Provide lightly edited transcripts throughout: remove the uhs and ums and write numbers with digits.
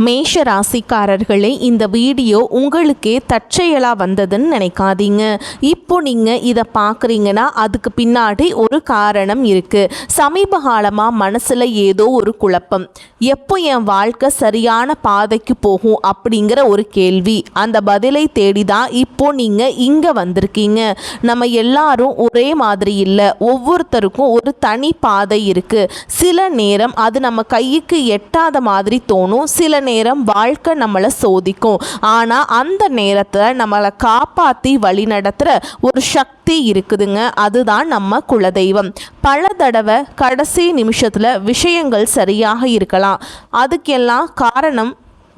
மேஷ ராசிக்காரர்களே, இந்த வீடியோ உங்களுக்கே தற்செயலாக வந்ததுன்னு நினைக்காதீங்க. இப்போ நீங்கள் இதை பார்க்குறீங்கன்னா அதுக்கு பின்னாடி ஒரு காரணம் இருக்குது. சமீப காலமாக மனசில் ஏதோ ஒரு குழப்பம், எப்போ என் வாழ்க்கை சரியான பாதைக்கு போகும் அப்படிங்கிற ஒரு கேள்வி. அந்த பதிலை தேடி தான் இப்போ நீங்கள் இங்கே வந்திருக்கீங்க. நம்ம எல்லாரும் ஒரே மாதிரி இல்லை, ஒவ்வொருத்தருக்கும் ஒரு தனி பாதை இருக்குது. சில நேரம் அது நம்ம கைக்கு எட்டாத மாதிரி தோணும், சில நேரம் வாழ்க்கை நம்மளை சோதிக்கும். ஆனால் அந்த நேரத்தில் நம்மளை காப்பாற்றி வழி நடத்துகிற ஒரு சக்தி இருக்குதுங்க. அதுதான் நம்ம குலதெய்வம். பல தடவை கடைசி நிமிஷத்தில் விஷயங்கள் சரியாக இருக்கலாம். அதுக்கெல்லாம் காரணம்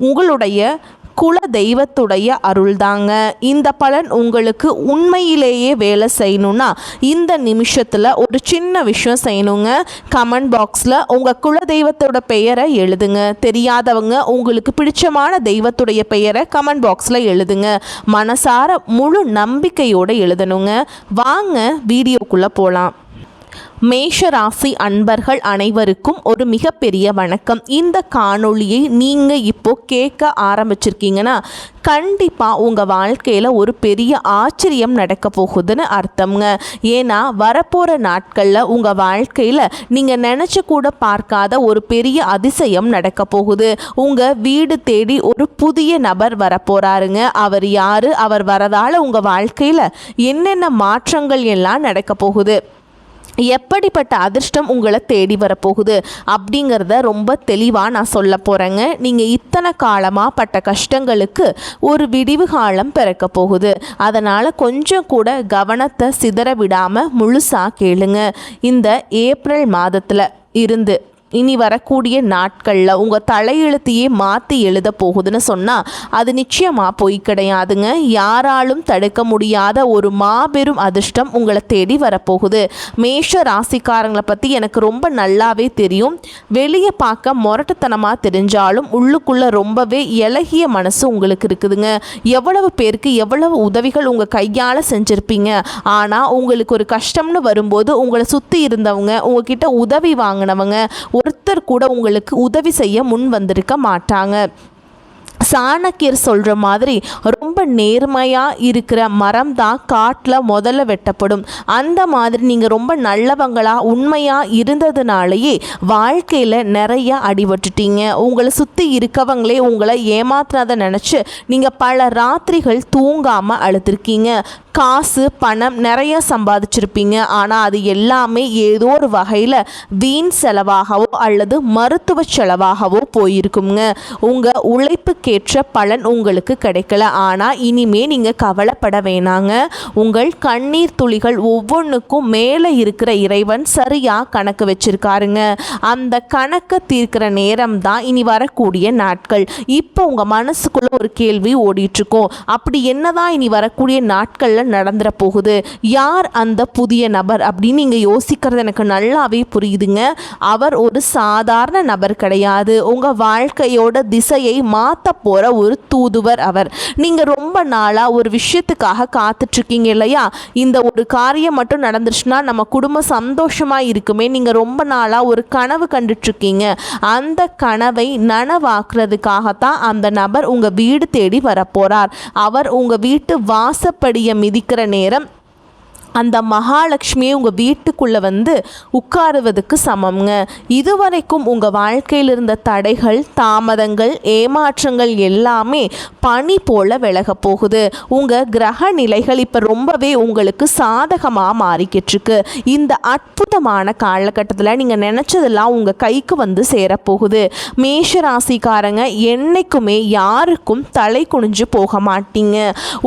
உங்களுடைய குல தெய்வத்துடைய அருள்தாங்க. இந்த பலன் உங்களுக்கு உண்மையிலேயே வேலை செய்யணும்னா இந்த நிமிஷத்தில் ஒரு சின்ன விஷயம் செய்யணுங்க. கமெண்ட் பாக்ஸில் உங்கள் குல தெய்வத்தோட பெயரை எழுதுங்க. தெரியாதவங்க உங்களுக்கு பிடிச்சமான தெய்வத்துடைய பெயரை கமெண்ட் பாக்ஸில் எழுதுங்க. மனசார முழு நம்பிக்கையோடு எழுதணுங்க. வாங்க வீடியோக்குள்ளே போகலாம். மேஷ ராசி அன்பர்கள் அனைவருக்கும் ஒரு மிகப்பெரிய வணக்கம். இந்த காணொளியை நீங்கள் இப்போ கேட்க ஆரம்பிச்சிருக்கீங்கன்னா கண்டிப்பாக உங்கள் வாழ்க்கையில் ஒரு பெரிய ஆச்சரியம் நடக்க போகுதுன்னு அர்த்தம்ங்க. ஏன்னா வரப்போகிற நாட்களில் உங்கள் வாழ்க்கையில் நீங்கள் நினச்சி கூட பார்க்காத ஒரு பெரிய அதிசயம் நடக்க போகுது. உங்கள் வீடு தேடி ஒரு புதிய நபர் வரப்போகிறாருங்க. அவர் யார், அவர் வரதால் உங்கள் வாழ்க்கையில் என்னென்ன மாற்றங்கள் எல்லாம் நடக்க போகுது, எப்படிப்பட்ட அதிர்ஷ்டம் உங்களை தேடி வரப்போகுது அப்படிங்கிறத ரொம்ப தெளிவாக நான் சொல்ல போகிறேங்க. நீங்கள் இத்தனை காலமாக பட்ட கஷ்டங்களுக்கு ஒரு விடிவு காலம் பிறக்க போகுது. அதனால் கொஞ்சம் கூட கவனத்தை சிதற விடாமல் முழுசாக கேளுங்க. இந்த ஏப்ரல் மாதத்தில் இருந்து இனி வரக்கூடிய நாட்களில் உங்கள் தலையெழுத்தையே மாற்றி எழுத போகுதுன்னு சொன்னால் அது நிச்சயமாக பொய் கிடையாதுங்க. யாராலும் தடுக்க முடியாத ஒரு மாபெரும் அதிர்ஷ்டம் உங்களை தேடி வரப்போகுது. மேஷ ராசிக்காரங்களை பற்றி எனக்கு ரொம்ப நல்லாவே தெரியும். வெளியே பார்க்க முரட்டுத்தனமாக தெரிஞ்சாலும் உள்ளுக்குள்ளே ரொம்பவே இலகிய மனசு உங்களுக்கு இருக்குதுங்க. எவ்வளவு பேருக்கு எவ்வளவு உதவிகள் உங்கள் கையால் செஞ்சுருப்பீங்க. ஆனால் உங்களுக்கு ஒரு கஷ்டம்னு வரும்போது உங்களை சுற்றி இருந்தவங்க, உங்ககிட்ட உதவி வாங்கினவங்க ஒருத்தர் கூட உங்களுக்கு உதவி செய்ய முன் வந்திருக்க மாட்டாங்க. சாணக்கியர் சொல்கிற மாதிரி ரொம்ப நேர்மையாக இருக்கிற மரம் தான் காட்டில் முதல்ல வெட்டப்படும். அந்த மாதிரி நீங்கள் ரொம்ப நல்லவங்களாக உண்மையாக இருந்ததுனாலேயே வாழ்க்கையில் நிறைய அடிபட்டுட்டீங்க. உங்களை சுற்றி இருக்கவங்களே உங்களை ஏமாத்தினதை நினச்சி நீங்கள் பல ராத்திரிகள் தூங்காமல் அழுத்திருக்கீங்க. காசு பணம் நிறைய சம்பாதிச்சிருப்பீங்க. ஆனால் அது எல்லாமே ஏதோ ஒரு வகையில் வீண் செலவாகவோ அல்லது மருத்துவ செலவாகவோ போயிருக்குங்க. உங்கள் உழைப்புக்கேற்ற பலன் உங்களுக்கு கிடைக்கல. ஆனால் இனிமே நீங்கள் கவலைப்பட வேணாங்க. உங்கள் கண்ணீர் துளிகள் ஒவ்வொன்றுக்கும் மேலே இருக்கிற இறைவன் சரியாக கணக்கு வச்சிருக்காருங்க. அந்த கணக்கை தீர்க்கிற நேரம் தான் இனி வரக்கூடிய நாட்கள். இப்போ உங்கள் மனசுக்குள்ளே ஒரு கேள்வி ஓடிட்டுருக்கோம். அப்படி என்னதான் இனி வரக்கூடிய நாட்களில் நடந்துற போகுது, யார் அந்த புதிய நபர் அப்படின்னு நீங்கள் யோசிக்கிறது எனக்கு நல்லாவே புரியுதுங்க. அவர் ஒரு சாதாரண நபர் கிடையாது. உங்கள் வாழ்க்கையோட திசையை மாற்ற போகிற ஒரு தூதுவர் அவர். நீங்கள் ரொம்ப நாளாக ஒரு விஷயத்துக்காக காத்துட்ருக்கீங்க இல்லையா? இந்த ஒரு காரியம் மட்டும் நடந்துருச்சுன்னா நம்ம குடும்பம் சந்தோஷமாக இருக்குமே. நீங்கள் ரொம்ப நாளாக ஒரு கனவு கண்டுட்ருக்கீங்க. அந்த கனவை நனவாக்குறதுக்காகத்தான் அந்த நபர் உங்கள் வீடு தேடி வரப்போகிறார். அவர் உங்கள் வீட்டு வாசப்படியை மிதிக்கிற நேரம் அந்த மகாலட்சுமியை உங்கள் வீட்டுக்குள்ளே வந்து உட்காருவதுக்கு சமம்ங்க. இதுவரைக்கும் உங்கள் வாழ்க்கையில் இருந்த தடைகள், தாமதங்கள், ஏமாற்றங்கள் எல்லாமே பனி போல விலக போகுது. உங்கள் கிரக நிலைகள் இப்போ ரொம்பவே உங்களுக்கு சாதகமாக மாறிக்கிட்டுருக்கு. இந்த அற்புதமான காலகட்டத்தில் நீங்கள் நினச்சதெல்லாம் உங்கள் கைக்கு வந்து சேரப்போகுது. மேஷ ராசிக்காரங்க என்றைக்குமே யாருக்கும் தலை குனிஞ்சு போக மாட்டீங்க.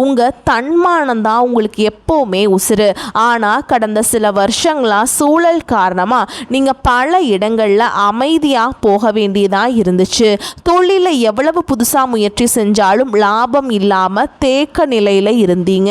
உங்கள் தன்மானம்தான் உங்களுக்கு எப்போவுமே உசுறு. ஆனால் கடந்த சில வருஷங்களாக சூழல் காரணமாக நீங்கள் பல இடங்களில் அமைதியாக போக வேண்டியதாக இருந்துச்சு. தொழிலை எவ்வளவு புதுசாக முயற்சி செஞ்சாலும் லாபம் இல்லாமல் தேக்க நிலையில் இருந்தீங்க.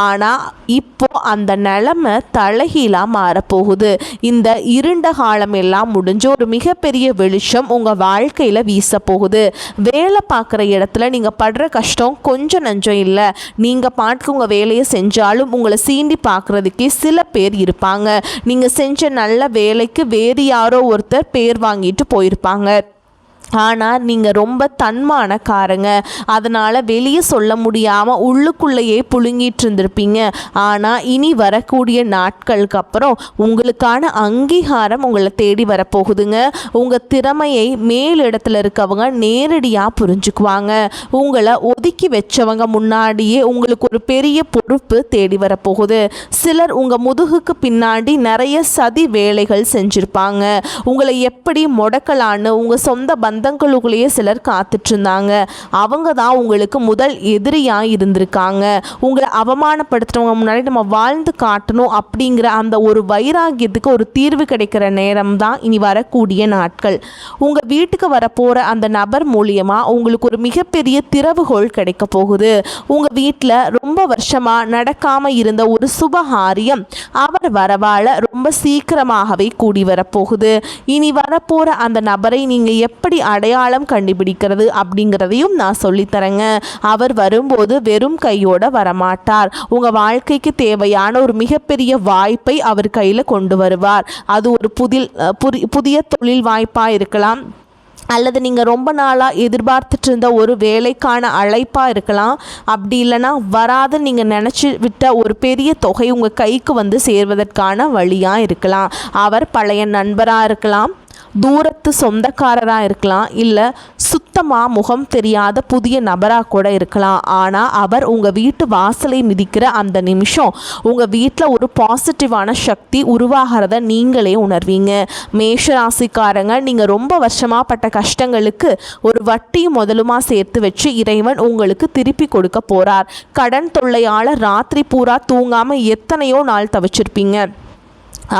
ஆனால் இப்போ அந்த நிலைமை தலைகீழாக மாறப்போகுது. இந்த இருண்ட காலம் எல்லாம் முடிஞ்சு ஒரு மிகப்பெரிய வெளிச்சம் உங்கள் வாழ்க்கையில் வீச போகுது. வேலை பார்க்குற இடத்துல நீங்கள் படுற கஷ்டம் கொஞ்சம் நஞ்சம் இல்லை. நீங்கள் பாட்டுக்கு உங்கள் வேலையை செஞ்சாலும் உங்களை சீண்டி பார்க்குறதுக்கே சில பேர் இருப்பாங்க. நீங்கள் செஞ்ச நல்ல வேலைக்கு வேறு யாரோ ஒருத்தர் பேர் வாங்கிட்டு போயிருப்பாங்க. ஆனால் நீங்கள் ரொம்ப தன்மானக்காரங்க, அதனால் வெளியே சொல்ல முடியாமல் உள்ளுக்குள்ளேயே புழுங்கிட்டு இருந்திருப்பீங்க. ஆனால் இனி வரக்கூடிய நாட்களுக்கு அப்புறம் உங்களுக்கான அங்கீகாரம் உங்களை தேடி வரப்போகுதுங்க. உங்கள் திறமையை மேலிடத்தில் இருக்கவங்க நேரடியாக புரிஞ்சுக்குவாங்க. உங்களை ஒதுக்கி வச்சவங்க முன்னாடியே உங்களுக்கு ஒரு பெரிய பொறுப்பு தேடி வரப்போகுது. சிலர் உங்கள் முதுகுக்கு பின்னாடி நிறைய சதி வேலைகள் செஞ்சுருப்பாங்க. உங்களை எப்படி முடக்கலான்னு உங்கள் சொந்த பந்தங்களுக்குள்ளேயே சிலர் காத்துட்டு இருந்தாங்க. அவங்க தான் உங்களுக்கு முதல் எதிரியாக இருந்திருக்காங்க. உங்களை அவமானப்படுத்துறவங்க முன்னாடி நம்ம வாழ்ந்து காட்டணும் அப்படிங்கிற அந்த ஒரு வைராகியத்துக்கு ஒரு தீர்வு கிடைக்கிற நேரம் தான் இனி வரக்கூடிய நாட்கள். உங்கள் வீட்டுக்கு வரப்போகிற அந்த நபர் மூலியமாக உங்களுக்கு ஒரு மிகப்பெரிய திறவுகோள் கிடைக்க போகுது. உங்கள் வீட்டில் ரொம்ப வருஷமாக நடக்காமல் இருந்த ஒரு சுபகாரியம் அவர் வரவாழ ரொம்ப சீக்கிரமாகவே கூடி வரப்போகுது. இனி வரப்போகிற அந்த நபரை நீங்கள் எப்படி அடையாளம் கண்டுபிடிக்கிறது அப்படிங்கிறதையும் நான் சொல்லித்தரேங்க. அவர் வரும்போது வெறும் கையோட வரமாட்டார். உங்கள் வாழ்க்கைக்கு தேவையான ஒரு மிகப்பெரிய வாய்ப்பை அவர் கையில் கொண்டு வருவார். அது ஒரு புதிய தொழில் வாய்ப்பாக இருக்கலாம், அல்லது நீங்கள் ரொம்ப நாளாக எதிர்பார்த்துட்டு இருந்த ஒரு வேலைக்கான அழைப்பாக இருக்கலாம். அப்படி இல்லைன்னா வராது நீங்கள் நினச்சி விட்ட ஒரு பெரிய தொகை உங்கள் கைக்கு வந்து சேர்வதற்கான வழியாக இருக்கலாம். அவர் பழைய நண்பராக இருக்கலாம், தூரத்து சொந்தக்காரராக இருக்கலாம், இல்லை சுத்தமாக முகம் தெரியாத புதிய நபராக கூட இருக்கலாம். ஆனால் அவர் உங்கள் வீட்டு வாசலை மிதிக்கிற அந்த நிமிஷம் உங்கள் வீட்டில் ஒரு பாசிட்டிவான சக்தி உருவாகிறத நீங்களே உணர்வீங்க. மேஷராசிக்காரங்க, நீங்கள் ரொம்ப வருஷமாக பட்ட கஷ்டங்களுக்கு ஒரு வட்டியும் முதலுமா சேர்த்து வச்சு இறைவன் உங்களுக்கு திருப்பி கொடுக்க போகிறார். கடன் தொல்லையால் ராத்திரி பூரா தூங்காமல் எத்தனையோ நாள் தவிச்சிருப்பீங்க.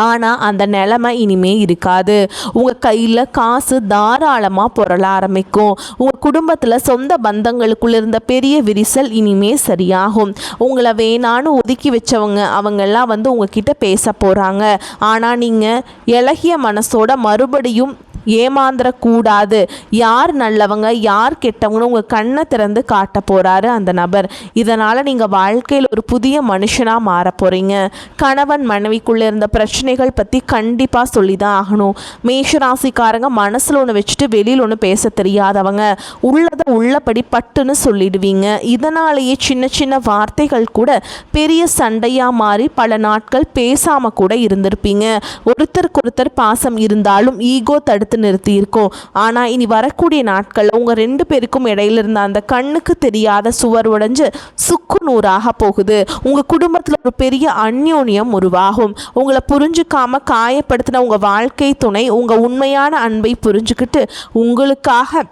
ஆனால் அந்த நிலைமை இனிமே இருக்காது. உங்கள் கையில் காசு தாராளமாக புரள ஆரம்பிக்கும். உங்கள் குடும்பத்தில் சொந்த பந்தங்களுக்குள்ள இருந்த பெரிய விரிசல் இனிமே சரியாகும். உங்களை வேணான்னு ஒதுக்கி வச்சவங்க அவங்கெல்லாம் வந்து உங்ககிட்ட பேச போகிறாங்க. ஆனால் நீங்கள் இளகிய மனசோட மறுபடியும் ஏமாந்துடக்கூடாது. யார் நல்லவங்க யார் கெட்டவங்கன்னு உங்கள் கண்ணை திறந்து காட்ட போகிறாரு அந்த நபர். இதனால் நீங்கள் வாழ்க்கையில் ஒரு புதிய மனுஷனாக மாற போகிறீங்க. கணவன் மனைவிக்குள்ளே இருந்த பிரச்சனைகள் பற்றி கண்டிப்பாக சொல்லி தான் ஆகணும். மேஷராசிக்காரங்க மனசில் ஒன்று வச்சுட்டு வெளியில் ஒன்று பேச தெரியாதவங்க. உள்ளதை உள்ளபடி பட்டுன்னு சொல்லிடுவீங்க. இதனாலேயே சின்ன சின்ன வார்த்தைகள் கூட பெரிய சண்டையாக மாறி பல நாட்கள் பேசாமல் கூட இருந்திருப்பீங்க. ஒருத்தருக்கொருத்தர் பாசம் இருந்தாலும் ஈகோ தடுத்து நிறுத்தி இருக்கும். ஆனால் இனி வரக்கூடிய நாட்கள் உங்கள் 2 பேருக்கும் இடையில இருந்த அந்த கண்ணுக்கு தெரியாத சுவர் உடைஞ்சு சுக்கு நூறாக போகுது. உங்கள் குடும்பத்தில் ஒரு பெரிய அந்யோன்யம் உருவாகும். உங்களை புரிஞ்சுக்காம காயப்படுத்தின உங்கள் வாழ்க்கை துணை உங்கள் உண்மையான அன்பை புரிஞ்சுக்கிட்டு உங்களுக்காக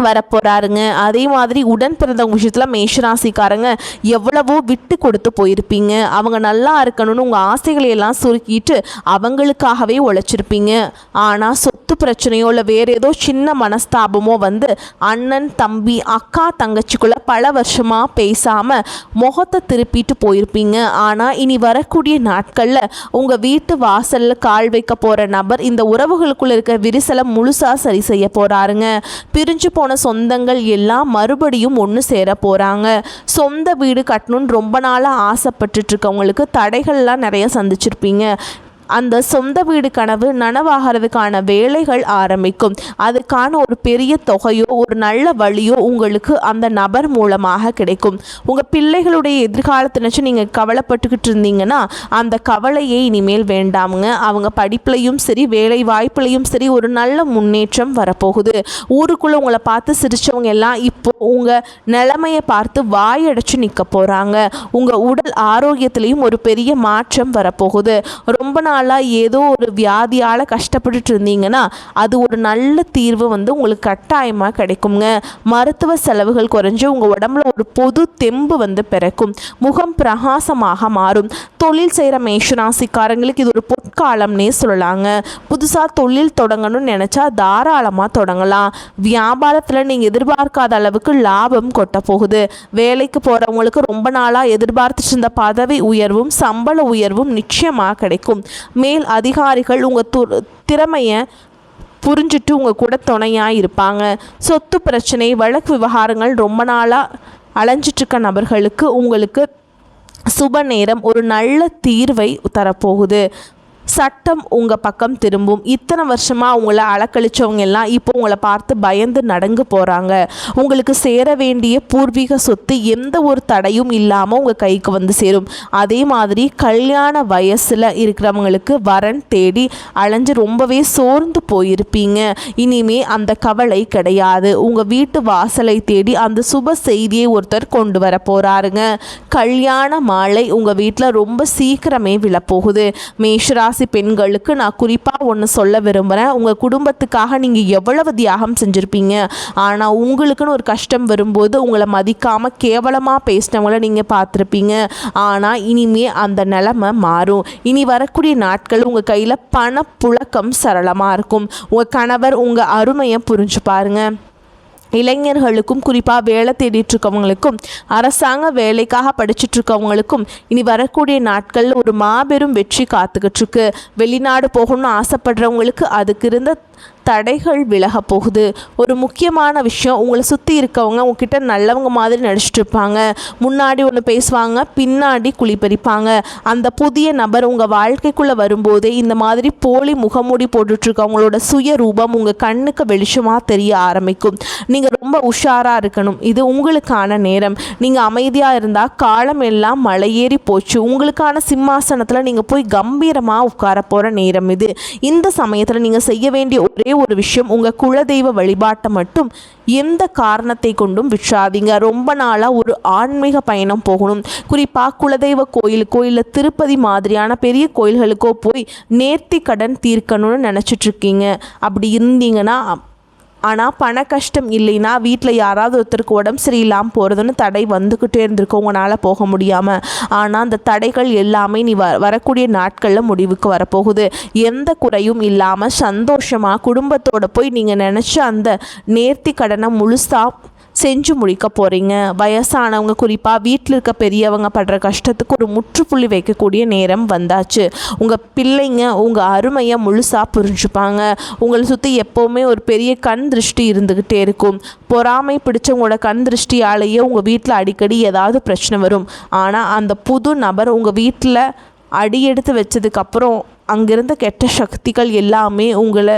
வரப்போகிறாருங்க. அதே மாதிரி உடன் பிறந்தவங்க விஷயத்தில் மேஷராசிக்காரங்க எவ்வளவோ விட்டு கொடுத்து போயிருப்பீங்க. அவங்க நல்லா இருக்கணும்னு உங்கள் ஆசைகளை எல்லாம் சுருக்கிட்டு அவங்களுக்காகவே உழைச்சிருப்பீங்க. ஆனால் சொத்து பிரச்சனையோ இல்லை வேறு ஏதோ சின்ன மனஸ்தாபமோ வந்து அண்ணன் தம்பி அக்கா தங்கச்சிக்குள்ளே பல வருஷமாக பேசாமல் முகத்தை திருப்பிட்டு போயிருப்பீங்க. ஆனால் இனி வரக்கூடிய நாட்களில் உங்கள் வீட்டு வாசலில் கால் வைக்க போகிற நபர் இந்த உறவுகளுக்குள்ளே இருக்க விரிசலை முழுசாக சரி செய்ய போகிறாருங்க. பிரிஞ்சு போன சொந்தங்கள் எல்லாம் மறுபடியும் ஒன்று சேர போகிறாங்க. சொந்த வீடு கட்டணும்னு ரொம்ப நாளாக ஆசைப்பட்டுட்டு இருக்கவங்களுக்கு தடைகள்லாம் நிறைய சந்திச்சிருப்பீங்க. அந்த சொந்த வீடு கனவு நனவாகிறதுக்கான வேலைகள் ஆரம்பிக்கும். அதுக்கான ஒரு பெரிய தொகையோ ஒரு நல்ல வழியோ உங்களுக்கு அந்த நபர் மூலமாக கிடைக்கும். உங்கள் பிள்ளைகளுடைய எதிர்காலத்தை நினச்சி நீங்கள் கவலைப்பட்டுக்கிட்டு இருந்தீங்கன்னா அந்த கவலையே இனிமேல் வேண்டாமுங்க. அவங்க படிப்புலையும் சரி வேலை வாய்ப்புலையும் சரி ஒரு நல்ல முன்னேற்றம் வரப்போகுது. ஊருக்குள்ளே உங்களை பார்த்து சிரித்தவங்க எல்லாம் இப்போ உங்கள் நிலைமையை பார்த்து வாயடைச்சு நிற்க போகிறாங்க. உங்கள் உடல் ஆரோக்கியத்திலையும் ஒரு பெரிய மாற்றம் வரப்போகுது. ரொம்ப ஏதோ ஒரு வியாதியால் கஷ்டப்பட்டுட்டு இருந்தீங்கன்னா அது ஒரு நல்ல தீர்வு வந்து உங்களுக்கு கட்டாயமாக கிடைக்குங்க. மருத்துவ செலவுகள் குறைஞ்சு உங்கள் உடம்புல ஒரு பொது தெம்பு வந்து பிறக்கும். முகம் பிரகாசமாக மாறும். தொழில் செய்கிற மேஷராசிக்காரங்களுக்கு இது ஒரு பொற்காலம்னே சொல்லலாங்க. புதுசாக தொழில் தொடங்கணும்னு நினச்சா தாராளமாக தொடங்கலாம். வியாபாரத்தில் நீங்கள் எதிர்பார்க்காத அளவுக்கு லாபம் கொட்ட போகுது. வேலைக்கு போகிறவங்களுக்கு ரொம்ப நாளாக எதிர்பார்த்துட்டு இருந்த பதவி உயர்வும் சம்பள உயர்வும் நிச்சயமாக கிடைக்கும். மேல் அதிகாரிகள் உங்கள் திறமையை புரிஞ்சுட்டு உங்கள் கூட துணையாக இருப்பாங்க. சொத்து பிரச்சனை வழக்கு விவகாரங்கள் ரொம்ப நாளாக அலைஞ்சிட்ருக்க நபர்களுக்கு உங்களுக்கு சுப நேரம் ஒரு நல்ல தீர்வை தரப்போகுது. சட்டம் உங்கள் பக்கம் திரும்பும். இத்தனை வருஷமாக உங்களை அலக்கழிச்சவங்க எல்லாம் இப்போ உங்களை பார்த்து பயந்து நடங்கு போகிறாங்க. உங்களுக்கு சேர வேண்டிய பூர்வீக சொத்து எந்த ஒரு தடையும் இல்லாமல் உங்கள் கைக்கு வந்து சேரும். அதே மாதிரி கல்யாண வயசில் இருக்கிறவங்களுக்கு வரன் தேடி அலைஞ்சு ரொம்பவே சோர்ந்து போயிருப்பீங்க. இனிமே அந்த கவலை கிடையாது. உங்கள் வீட்டு வாசலை தேடி அந்த சுப செய்தியை ஒருத்தர் கொண்டு வர போகிறாருங்க. கல்யாண மாலை உங்கள் வீட்டில் ரொம்ப சீக்கிரமே விழப்போகுது. மேஷராசி பெண்களுக்கு நான் குறிப்பாக ஒன்று சொல்ல விரும்புகிறேன். உங்கள் குடும்பத்துக்காக நீங்கள் எவ்வளவு தியாகம் செஞ்சுருப்பீங்க. ஆனால் உங்களுக்குன்னு ஒரு கஷ்டம் வரும்போது உங்களை மதிக்காமல் கேவலமாக பேசினவங்கள நீங்கள் பார்த்துருப்பீங்க. ஆனால் இனிமே அந்த நிலைமை மாறும். இனி வரக்கூடிய நாட்கள் உங்கள் கையில் பணப்புழக்கம் சரளமாக இருக்கும். உங்கள் கணவர் உங்கள் அருமையை புரிஞ்சு பாருங்க. இளைஞர்களுக்கும் குறிப்பாக வேலை தேடிட்டுருக்கவங்களுக்கும் அரசாங்க வேலைக்காக படிச்சுட்ருக்கவங்களுக்கும் இனி வரக்கூடிய நாட்களில் ஒரு மாபெரும் வெற்றி காத்துக்கிட்டு இருக்கு. வெளிநாடு போகணும்னு ஆசைப்படுறவங்களுக்கு அதுக்கு இருந்த தடைகள் விலக போகுது. ஒரு முக்கியமான விஷயம், உங்களை சுற்றி இருக்கவங்க உங்ககிட்ட நல்லவங்க மாதிரி நடிச்சிட்டு இருப்பாங்க. முன்னாடி ஒன்று பேசுவாங்க, பின்னாடி குழிப்பறிப்பாங்க. அந்த புதிய நபர் உங்கள் வாழ்க்கைக்குள்ளே வரும்போதே இந்த மாதிரி போலி முகமூடி போட்டுட்ருக்கவங்களோட சுய ரூபம் உங்கள் கண்ணுக்கு வெளிச்சமாக தெரிய ஆரம்பிக்கும். நீங்கள் ரொம்ப உஷாராக இருக்கணும். இது உங்களுக்கான நேரம். நீங்கள் அமைதியாக இருந்தால் காலம் எல்லாம் மலையேறி போச்சு. உங்களுக்கான சிம்மாசனத்தில் நீங்கள் போய் கம்பீரமாக உட்கார போகிற நேரம் இது. இந்த சமயத்தில் நீங்கள் செய்ய வேண்டிய ஒரே ஒரு விஷயம், உங்கள் குலதெய்வ வழிபாட்டை மட்டும் எந்த காரணத்தை கொண்டும் விட்டுறாதீங்க. ரொம்ப நாளாக ஒரு ஆன்மீக பயணம் போகணும். குறிப்பாக குலதெய்வ கோயிலுக்கோ இல்லை திருப்பதி மாதிரியான பெரிய கோயில்களுக்கோ போய் நேர்த்தி கடன் தீர்க்கணும்னு நினச்சிட்ருக்கீங்க. அப்படி இருந்தீங்கன்னா ஆனால் பண கஷ்டம் இல்லைன்னா வீட்டில் யாராவது ஒருத்தருக்கு உடம்பு சரியில்லாமல் போகிறதுன்னு தடை வந்துக்கிட்டே இருந்திருக்கும் உங்களால் போக முடியாமல். ஆனால் அந்த தடைகள் எல்லாமே நீ வரக்கூடிய நாட்களில் முடிவுக்கு வரப்போகுது. எந்த குறையும் இல்லாமல் சந்தோஷமாக குடும்பத்தோடு போய் நீங்கள் நினச்ச அந்த நேர்த்தி கடனை முழுசாக செஞ்சு முடிக்க போகிறீங்க. வயசானவங்க குறிப்பாக வீட்டில் இருக்க பெரியவங்க படுற கஷ்டத்துக்கு ஒரு முற்றுப்புள்ளி வைக்கக்கூடிய நேரம் வந்தாச்சு. உங்கள் பிள்ளைங்க உங்கள் அருமையை முழுசாக புரிஞ்சுப்பாங்க. உங்களை சுற்றி எப்போவுமே ஒரு பெரிய கண் திருஷ்டி இருந்துக்கிட்டே இருக்கும். பொறாமை பிடிச்சவங்களோட கண் திருஷ்டியாலேயே உங்கள் வீட்டில் அடிக்கடி ஏதாவது பிரச்சனை வரும். ஆனால் அந்த புது நபர் உங்கள் வீட்டில் அடியெடுத்து வச்சதுக்கப்புறம் அங்கிருந்த கெட்ட சக்திகள் எல்லாமே உங்களை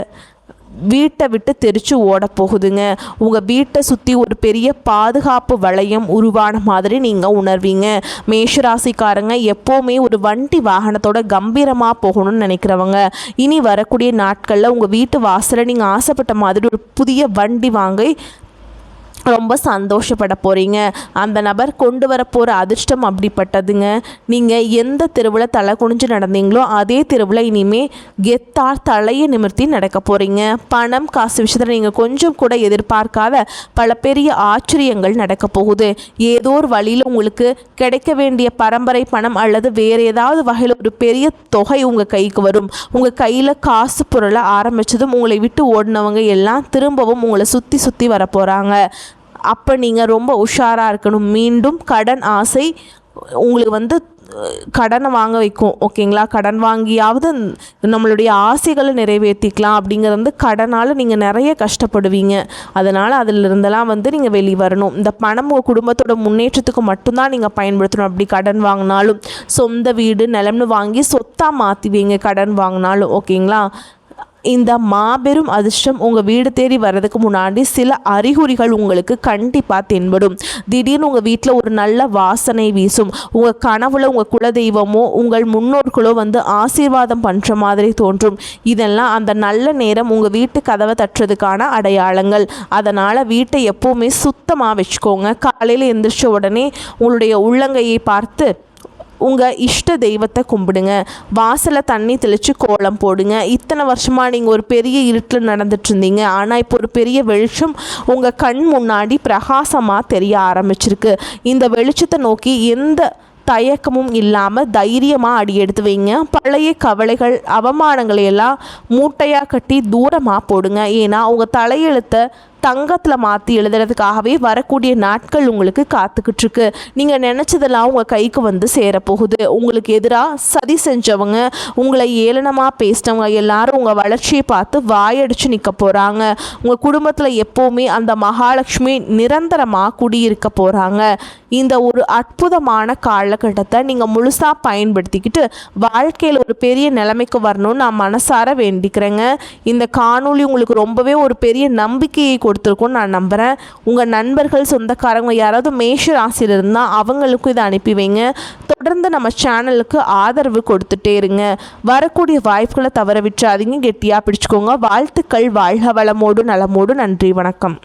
வீட்டை விட்டு தெரிச்சு ஓட போகுதுங்க. உங்கள் வீட்டை சுற்றி ஒரு பெரிய பாதுகாப்பு வளையம் உருவான மாதிரி நீங்கள் உணர்வீங்க. மேஷராசிக்காரங்க எப்போவுமே ஒரு வண்டி வாகனத்தோட கம்பீரமாக போகணும்னு நினைக்கிறவங்க இனி வரக்கூடிய நாட்களில் உங்கள் வீட்டு வாசலில் நீங்கள் ஆசைப்பட்ட மாதிரி ஒரு புதிய வண்டி வாங்கி ரொம்ப சந்தோஷப்பட போகிறீங்க. அந்த நபர் கொண்டு வர போகிற அதிர்ஷ்டம் அப்படிப்பட்டதுங்க. நீங்கள் எந்த தெருவில் தலை குனிஞ்சு நடந்தீங்களோ அதே தெருவில் இனிமேல் கெத்தார் தலையை நிமிர்த்தி நடக்க போகிறீங்க. பணம் காசு விஷயத்தில் நீங்கள் கொஞ்சம் கூட எதிர்பார்க்காத பல பெரிய ஆச்சரியங்கள் நடக்க போகுது. ஏதோ ஒரு வழியில் உங்களுக்கு கிடைக்க வேண்டிய பரம்பரை பணம் அல்லது வேறு ஏதாவது வகையில் ஒரு பெரிய தொகை உங்கள் கைக்கு வரும். உங்கள் கையில் காசு பொருளை ஆரம்பித்ததும் உங்களை விட்டு ஓடினவங்க எல்லாம் திரும்பவும் உங்களை சுற்றி சுற்றி வர போகிறாங்க. அப்போ நீங்கள் ரொம்ப உஷாராக இருக்கணும். மீண்டும் கடன் ஆசை உங்களுக்கு கடனை வாங்க வைக்கும். ஓகேங்களா? கடன் வாங்கியாவது நம்மளுடைய ஆசைகளை நிறைவேற்றிக்கலாம். அப்படிங்கிறது கடனால் நீங்கள் நிறைய கஷ்டப்படுவீங்க. அதனால் அதிலிருந்தெல்லாம் நீங்கள் வெளியே வரணும். இந்த பணம் உங்கள் குடும்பத்தோட முன்னேற்றத்துக்கு மட்டும்தான் நீங்கள் பயன்படுத்தணும். அப்படி கடன் வாங்கினாலும் சொந்த வீடு நிலம்னு வாங்கி சொத்தாக மாற்றுவீங்க கடன் வாங்கினாலும். ஓகேங்களா? இந்த மாபெரும் அதிர்ஷ்டம் உங்கள் வீடு தேடி வர்றதுக்கு முன்னாடி சில அறிகுறிகள் உங்களுக்கு கண்டிப்பாக தென்படும். திடீர்னு உங்கள் வீட்டில் ஒரு நல்ல வாசனை வீசும். உங்கள் கனவுல உங்கள் குலதெய்வமோ உங்கள் முன்னோர்களோ ஆசீர்வாதம் பண்ணுற மாதிரி தோன்றும். இதெல்லாம் அந்த நல்ல நேரம் உங்கள் வீட்டு கதவை தட்டுறதுக்கான அடையாளங்கள். அதனால் வீட்டை எப்போவுமே சுத்தமாக வச்சுக்கோங்க. காலையில் எந்திரிச்ச உடனே உங்களுடைய உள்ளங்கையை பார்த்து உங்கள் இஷ்ட தெய்வத்தை கும்பிடுங்க. வாசலை தண்ணி தெளித்து கோலம் போடுங்க. இத்தனை வருஷமாக நீங்கள் ஒரு பெரிய இருட்டில் நடந்துட்டு இருந்தீங்க. ஆனால் இப்போ ஒரு பெரிய வெளிச்சம் உங்கள் கண் முன்னாடி பிரகாசமாக தெரிய ஆரம்பிச்சிருக்கு. இந்த வெளிச்சத்தை நோக்கி எந்த தயக்கமும் இல்லாமல் தைரியமாக அடி எடுத்து வைங்க. பழைய கவலைகள் அவமானங்களை எல்லாம் மூட்டையாக கட்டி தூரமாக போடுங்க. ஏன்னா உங்கள் தலையெழுத்தை தங்கத்தில் மாற்றி எழுதுறதுக்காகவே வரக்கூடிய நாட்கள் உங்களுக்கு காத்துக்கிட்டு இருக்கு. நீங்கள் நினச்சதெல்லாம் உங்கள் கைக்கு வந்து சேரப்போகுது. உங்களுக்கு எதிராக சதி செஞ்சவங்க, உங்களை ஏளனமாக பேசினவங்க எல்லாரும் உங்கள் வளர்ச்சியை பார்த்து வாயடிச்சு நிற்க போகிறாங்க. உங்கள் குடும்பத்தில் எப்போவுமே அந்த மகாலட்சுமி நிரந்தரமாக குடியிருக்க போகிறாங்க. இந்த ஒரு அற்புதமான காலகட்டத்தை நீங்கள் முழுசாக பயன்படுத்திக்கிட்டு வாழ்க்கையில் ஒரு பெரிய நிலைமைக்கு வரணும்னு நான் மனசார வேண்டிக்கிறேங்க. இந்த காணொளி உங்களுக்கு ரொம்பவே ஒரு பெரிய நம்பிக்கையை கொடுத்துருக்கும்னு நான் நம்புகிறேன். உங்கள் நண்பர்கள், சொந்தக்காரங்க யாராவது மேஷ ராசியில் இருந்தால் அவங்களுக்கும் இதை அனுப்பி வைங்க. தொடர்ந்து நம்ம சேனலுக்கு ஆதரவு கொடுத்துட்டே இருங்க. வரக்கூடிய வாய்ப்புகளை தவற விட்டுறாதீங்க. கெட்டியாக பிடிச்சிக்கோங்க. வாழ்த்துக்கள். வாழ்க வளமோடு நலமோடு. நன்றி, வணக்கம்.